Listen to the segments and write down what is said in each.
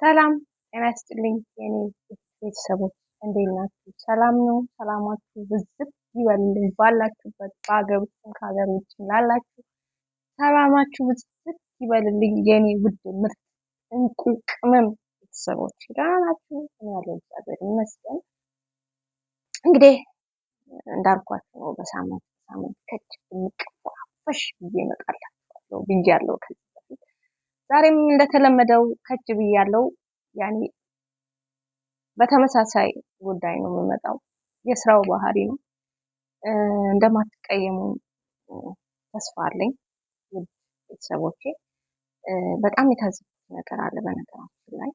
ሰላም ጤና ይስጥልኝ የኔ ቤተሰቦች እንዴት ናችሁ? ሰላም ነው? ሰላማችሁ ብዝት ይበልልኝ ባላችሁበት በሀገር ውስጥም ከሀገር ውጭም ላላችሁ ሰላማችሁ ብዝት ይበልልኝ የኔ ውድ ምርጥ እንቁ ቅመም ቤተሰቦች ደህና ናችሁ? እኔ ያለው እግዚአብሔር ይመስገን። እንግዲህ እንዳልኳችሁ ነው በሳምንት ከች ብንቀፋፈሽ ብዬ እመጣላችኋለሁ ብያለሁ ከዚህ በፊት። ዛሬም እንደተለመደው ከች ብያለሁ። ያኔ በተመሳሳይ ጉዳይ ነው የምመጣው። የስራው ባህሪ ነው። እንደማትቀየሙ ተስፋ አለኝ ውድ ቤተሰቦቼ። በጣም የታዘብኩት ነገር አለ በነገራችን ላይ።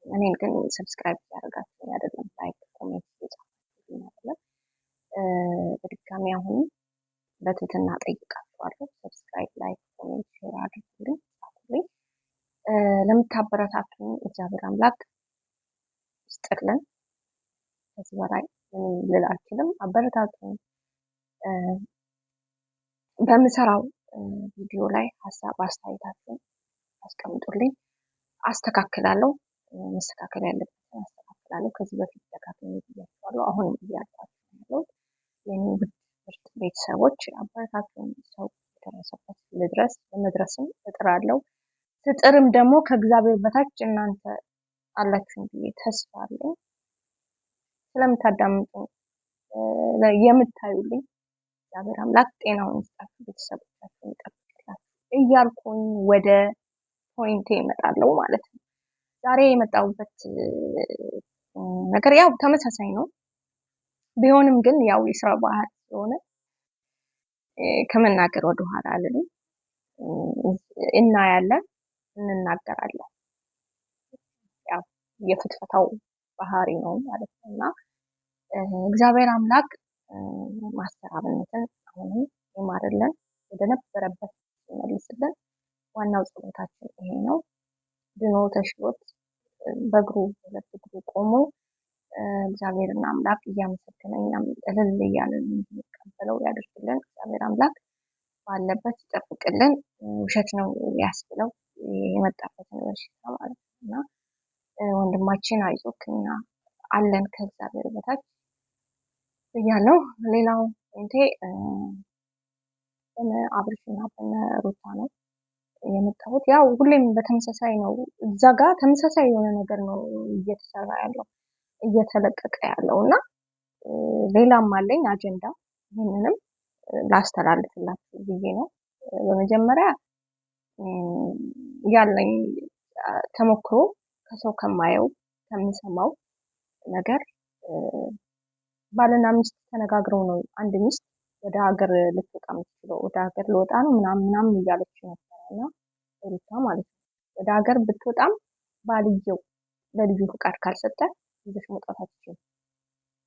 እኔን ግን ሰብስክራይብ ያደርጋችሁ አይደለም፣ ላይክ ኮሜንት እየጻፋችሁ አይደለም። በድጋሚ አሁን በትህትና ጠይቃችኋለሁ። ሰብስክራይብ፣ ላይክ፣ ኮሜንት፣ ሼር አድርጉልኝ፣ ጻፉልኝ። ለምታበረታቱኝ እግዚአብሔር አምላክ ይስጥልን። ከዚህ በላይ ምንም ልል አልችልም። አበረታቱኝ። በምሰራው ቪዲዮ ላይ ሀሳብ አስተያየታችሁን አስቀምጡልኝ፣ አስተካክላለሁ። መስተካከል ያለበትን አስተካክላለሁ። ከዚህ በፊት ደጋግሜ ብያችኋለሁ፣ አሁንም እያልኳችሁ ያለው የኔ ውድ ምርጥ ቤተሰቦች አበረታቱኝ። ሰው የደረሰበት ልድረስ፣ ለመድረስም እጥራለሁ። ስጥርም ደግሞ ከእግዚአብሔር በታች እናንተ አላችሁ ብዬ ተስፋ አለኝ። ስለምታዳምጡ የምታዩልኝ እግዚአብሔር አምላክ ጤናውን ይስጣችሁ፣ ቤተሰቦቻችሁን ይጠብቅላችሁ እያልኩኝ ወደ ፖይንቴ እመጣለሁ ማለት ነው። ዛሬ የመጣሁበት ነገር ያው ተመሳሳይ ነው። ቢሆንም ግን ያው የስራ ባህል ስለሆነ ከመናገር ወደኋላ አልልም። እናያለን፣ እንናገራለን። ያው የፍትፈታው ባህሪ ነው ማለት ነው እና እግዚአብሔር አምላክ ማስተራብነትን አሁንም ይማርልን፣ ወደ ነበረበት ይመልስልን። ዋናው ጸሎታችን ይሄ ነው። ድኖ ተሽሎት በእግሩ ሁለት እግሩ ቆሞ እግዚአብሔርን አምላክ እያመሰገነ እኛም እልል እያለን እንድንቀበለው ያደርግልን። እግዚአብሔር አምላክ ባለበት ይጠብቅልን። ውሸት ነው ያስብለው የመጣበትን በሽታ ማለት ነው እና ወንድማችን አይዞክ፣ እኛ አለን ከእግዚአብሔር በታች ብያለሁ። ሌላው እንቴ በነ አብርሽና በነ ሩታ ነው የመጣሁት። ያው ሁሌም በተመሳሳይ ነው፣ እዛ ጋር ተመሳሳይ የሆነ ነገር ነው እየተሰራ ያለው እየተለቀቀ ያለው እና ሌላም አለኝ አጀንዳ፣ ይህንንም ላስተላልፍላችሁ ብዬ ነው። በመጀመሪያ ያለኝ ተሞክሮ ከሰው ከማየው ከምሰማው ነገር ባልና ሚስት ተነጋግረው ነው አንድ ሚስት ወደ ሀገር ልትወጣ የምትችለው። ወደ ሀገር ልወጣ ነው ምናምን እያለች ነበርና ሩታ ማለት ነው። ወደ ሀገር ብትወጣም ባልየው ለልጁ ፍቃድ ካልሰጠ ይዘሽ መውጣት አትችይም፣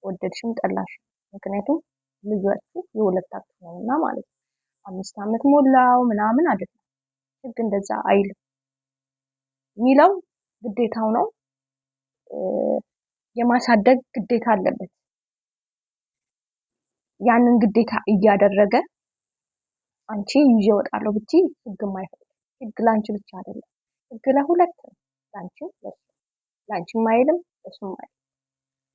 ወደድሽም ጠላሽ። ምክንያቱም ልጇችሁ የሁለታችሁ ነውና ማለት ነው። 5 ዓመት ሞላው ምናምን አይደለም፣ ህግ እንደዛ አይልም። ሚለው ግዴታው ነው፣ የማሳደግ ግዴታ አለበት። ያንን ግዴታ እያደረገ አንቺ ይዤ እወጣለሁ ብትይ ህግ ማይፈቅድ። ህግ ላንቺ ብቻ አይደለም፣ ህግ ለሁለት ነው። ላንቺም አይልም እሱም አይልም፣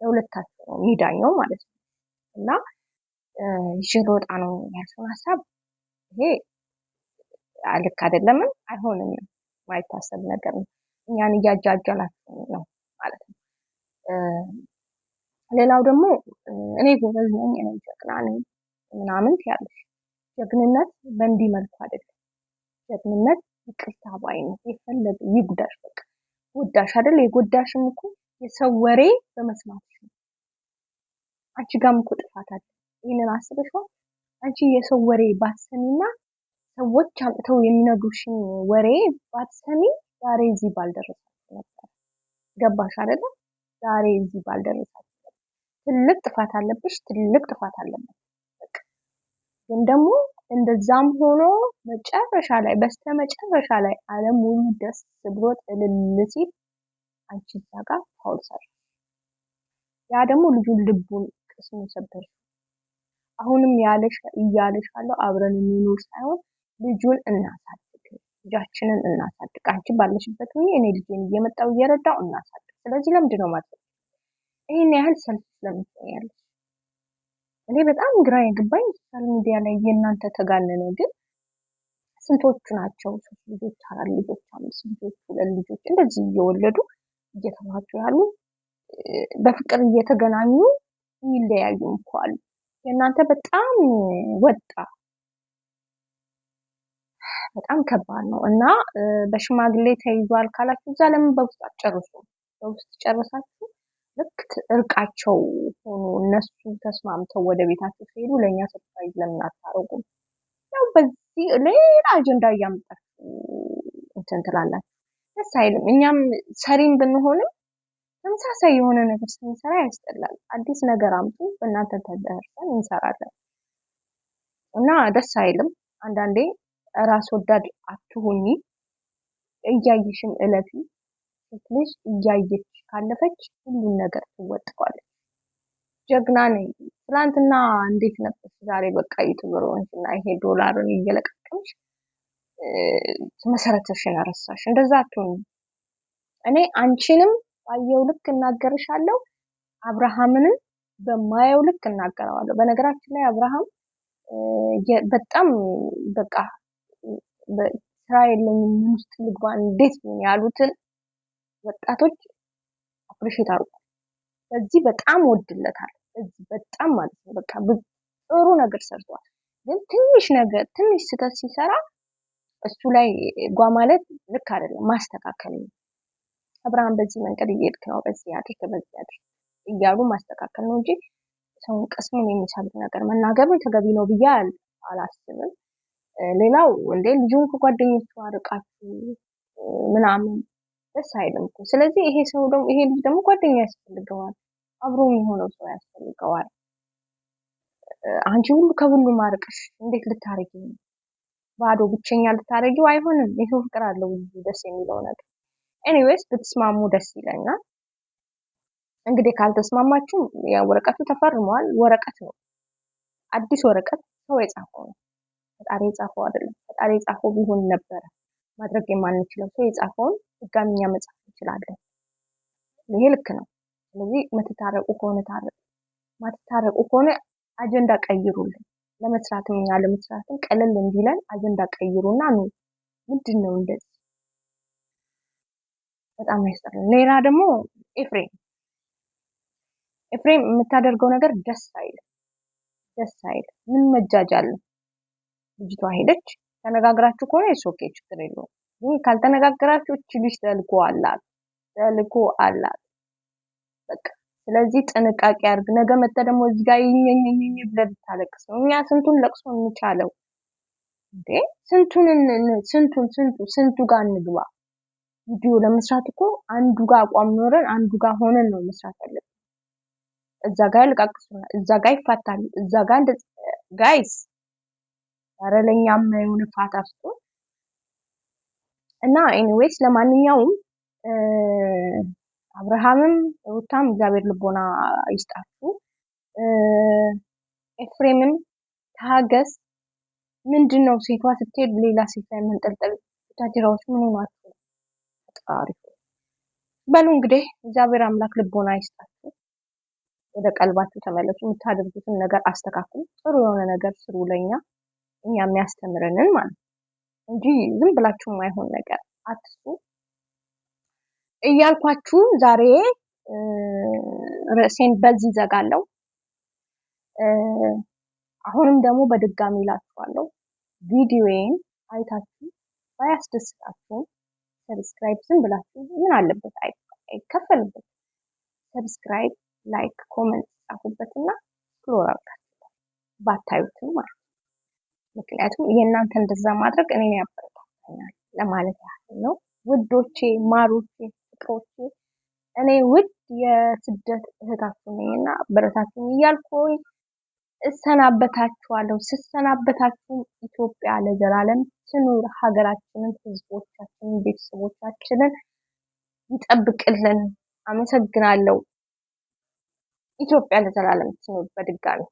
ለሁለታችሁ ነው የሚዳኘው ማለት ነው። እና ይዤ ልወጣ ነው ያልሽውን ሀሳብ ይሄ ልክ አይደለም፣ አይሆንም፣ ማይታሰብ ነገር ነው። እኛን እያጃጃላችሁ ነው ማለት ነው። ሌላው ደግሞ እኔ ጎበዝ ነኝ፣ እኔ ጀግና ነኝ ምናምን ትያለሽ። ጀግንነት በእንዲህ መልኩ አይደለም። ጀግንነት ይቅርታ ባይነት፣ የፈለገ ይጉዳሽ፣ በቃ ጎዳሽ አይደል? የጎዳሽም እኮ የሰው ወሬ በመስማትሽ ነው። አንቺ ጋርም እኮ ጥፋት አለ። ይህንን አስበሽዋል? አንቺ የሰው ወሬ ባትሰሚና ሰዎች አምጥተው የሚነግሩሽን ወሬ ባትሰሚ ዛሬ እዚህ ባልደረሳችሁ ነበር። ገባሽ አይደለ? ዛሬ እዚህ ባልደረሳችሁ። ትልቅ ጥፋት አለብሽ፣ ትልቅ ጥፋት አለበት። በቃ ግን ደግሞ እንደዛም ሆኖ መጨረሻ ላይ በስተመጨረሻ ላይ ዓለም ሁሉ ደስ ብሎት እልል ሲል አንቺ እዛ ጋር ፋውል ሰራሽ። ያ ደግሞ ልጁን ልቡን ቅስሙን ሰበርሽ። አሁንም እያለሽ አለው አብረን እንኑር ሳይሆን ልጁን እናሳድግ፣ ልጃችንን እናሳድግ። አንቺ ባለሽበት ሆኜ እኔ ልጄን እየመጣሁ እየረዳሁ እናሳድግ። ስለዚህ ለምንድን ነው ማለት ይሄን ያህል ሰልፍ ስለምትሆኛለሽ? እኔ በጣም ግራ የገባኝ ሶሻል ሚዲያ ላይ የእናንተ ተጋነነ። ግን ስንቶቹ ናቸው 3 ልጆች 4 ልጆች 5 ልጆች 2 ልጆች እንደዚህ እየወለዱ እየተማቱ ያሉ በፍቅር እየተገናኙ የሚለያዩ እኮ አሉ። የእናንተ በጣም ወጣ፣ በጣም ከባድ ነው። እና በሽማግሌ ተይዟል ካላችሁ እዛ ለምን በውስጥ አትጨርሱ? በውስጥ ጨርሳችሁ ልክ እርቃቸው ሆኖ እነሱ ተስማምተው ወደ ቤታቸው ሲሄዱ ለእኛ ሰርፕራይዝ ለምን አታረጉም? ያው በዚህ ሌላ አጀንዳ እያመጣችሁ እንትን ትላላችሁ። ደስ አይልም። እኛም ሰሪም ብንሆንም ተመሳሳይ የሆነ ነገር ስንሰራ ያስጠላል። አዲስ ነገር አምጡ፣ በእናንተ ተደርሰን እንሰራለን እና ደስ አይልም። አንዳንዴ ራስ ወዳድ አትሁኚ። እያየሽም እለፊ። ሴት ልጅ እያየች ካለፈች ሁሉን ነገር ትወጣዋለች። ጀግና ነኝ። ትናንትና እንዴት ነበር? ዛሬ በቃ ዩቲዩበር ሆንሽና ይሄ ዶላርን እየለቀቀምሽ መሰረትሽን ረሳሽ። እንደዛ አትሁኚ። እኔ አንቺንም ባየው ልክ እናገርሻለሁ፣ አብርሃምንም በማየው ልክ እናገረዋለሁ። በነገራችን ላይ አብርሃም በጣም በቃ ስራ የለኝም ምን ውስጥ ልግባ እንዴት ነው ያሉትን ወጣቶች አፕሪሼት አድርጓል። በዚህ በጣም ወድለታል። በዚህ በጣም ማለት ነው በቃ ጥሩ ነገር ሰርቷል። ግን ትንሽ ነገር ትንሽ ስህተት ሲሰራ እሱ ላይ ጓ ማለት ልክ አይደለም፣ ማስተካከል ነው። አብርሃም በዚህ መንገድ እየሄድክ ነው፣ በዚህ አድርግ፣ በዚህ አድርግ እያሉ ማስተካከል ነው እንጂ ሰውን ቅስሙን የሚሰብር ነገር መናገርን ተገቢ ነው ብዬ አላስብም። ሌላው እንደ ልጁን ከጓደኞቹ አርቃችሁ ምናምን ደስ አይልም እኮ። ስለዚህ ይሄ ልጅ ደግሞ ጓደኛ ያስፈልገዋል፣ አብሮ የሚሆነው ሰው ያስፈልገዋል። አንቺ ሁሉ ከሁሉ ማርቀሽ እንዴት ልታረጊ ነው? ባዶ ብቸኛ ልታረጊው አይሆንም። የሰው ፍቅር አለው ደስ የሚለው ነገር። ኤኒዌይስ ብትስማሙ ደስ ይለኛል። እንግዲህ ካልተስማማችሁ ያ ወረቀቱ ተፈርሟል። ወረቀት ነው፣ አዲስ ወረቀት ሰው የጻፈው ነው። ፈጣሪ የጻፈው አይደለም። ፈጣሪ የጻፈው ቢሆን ነበረ ማድረግ የማንችለው። ሰው የጻፈውን ድጋሚኛ መጻፍ እንችላለን። ይሄ ልክ ነው። ስለዚህ የምትታረቁ ከሆነ ታረቁ፣ ማትታረቁ ከሆነ አጀንዳ ቀይሩልን። ለመስራትም እኛ ለመስራትም ቀለል እንዲለን አጀንዳ ቀይሩና ነው። ምንድነው እንደዚህ በጣም ያስጠላል። ሌላ ደግሞ ኤፍሬም የምታደርገው ነገር ደስ አይል። ምን መጃጃል ነው? ልጅቷ ሄደች፣ ተነጋግራችሁ ከሆነ ኦኬ ችግር የለውም። ግን ካልተነጋገራችሁ እቺ ልጅ ተልኮ አላት በቃ። ስለዚህ ጥንቃቄ አድርግ። ነገ መጣ ደግሞ እዚህ ጋር ይኝኝኝ ብለህ ብታለቅስ ነው። እኛ ስንቱን ለቅሶ እንቻለው እንዴ? ስንቱ ጋር እንግባ። ቪዲዮ ለመስራት እኮ አንዱ ጋር አቋም ኖረን አንዱ ጋር ሆነን ነው መስራት ያለብን። እዛ ጋር ያለቃቅሱናል፣ እዛ ጋር ይፋታሉ፣ እዛ ጋር ጋይስ ኧረ ለኛም የሆነ ፋታ አስቶ እና ኤኒዌይስ ለማንኛውም አብርሃምም ሩታም እግዚአብሔር ልቦና ይስጣችሁ። ኤፍሬምም ታገስ። ምንድነው ሴቷ ስትሄድ ሌላ ሴት ላይ መንጠልጠል? ታጅራዎች ምን ሆናችሁ? ፈጣሪ በሉ እንግዲህ እግዚአብሔር አምላክ ልቦና ይስጣችሁ። ወደ ቀልባችሁ ተመለሱ። የምታደርጉትን ነገር አስተካክሉ። ጥሩ የሆነ ነገር ስሩ፣ ለኛ እኛ የሚያስተምረንን ማለት እንጂ ዝም ብላችሁ የማይሆን ነገር አትስሩ እያልኳችሁ ዛሬ ርዕሴን በዚህ ዘጋለሁ። አሁንም ደግሞ በድጋሚ እላችኋለሁ ቪዲዮዬን አይታችሁ ባያስደስታችሁ ሰብስክራይብ ዝም ብላችሁ ምን አለበት አይከፈልበት። ሰብስክራይብ፣ ላይክ፣ ኮሜንት ጻፉበትና ስክሮል አድርጋችሁ ባታዩትም ማለት ነው። ምክንያቱም የእናንተ እንደዛ ማድረግ እኔን ያበረታታኛል ለማለት ያህል ነው። ውዶቼ፣ ማሮቼ፣ ፍቅሮቼ እኔ ውድ የስደት እህታችሁ ነኝና በረታችሁኝ እያልኩኝ እሰናበታችኋለሁ። ስሰናበታችሁ ኢትዮጵያ ለዘላለም ትኑር። ሀገራችንን፣ ህዝቦቻችንን፣ ቤተሰቦቻችንን ይጠብቅልን። አመሰግናለሁ። ኢትዮጵያ ለዘላለም ትኑር። በድጋሚ